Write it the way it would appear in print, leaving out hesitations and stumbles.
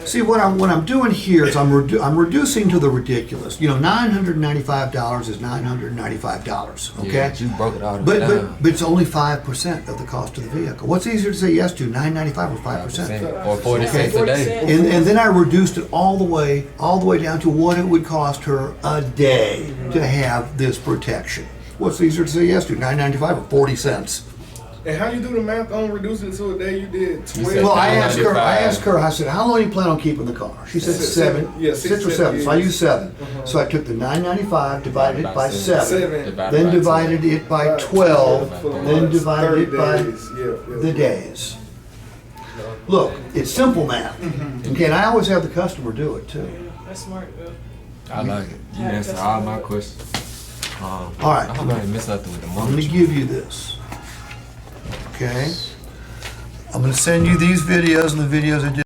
See, what I'm doing here is I'm reducing to the ridiculous. You know, $995 is $995. Okay. Yeah, but you broke it all But down. but it's only 5% of the cost of the vehicle. What's easier to say yes to, $995 or 5%? Or 40 cents a day. And then I reduced it all the way down to what it would cost her a day to have this protection. What's easier to say yes to, $995 or 40 cents? And how you do the math on reducing it to a day? You did 12. said Well, I asked $995. her, I said, how long do you plan on keeping the car? She said Six, seven. seven. Yeah, 6 or six, 7. So I years. used 7. So I took the $995, divided it by 7. Seven. Then divided it by 12, For the then months, divided it 30 by days. Yeah. the days. Look, it's simple math. Okay, and I always have the customer do it too. That's smart, Bill. I like it. You answered all my questions. All right, I hope I didn't miss nothing with the I'm going to mortgage. give you this. Okay? I'm going to send you these videos and the videos I did.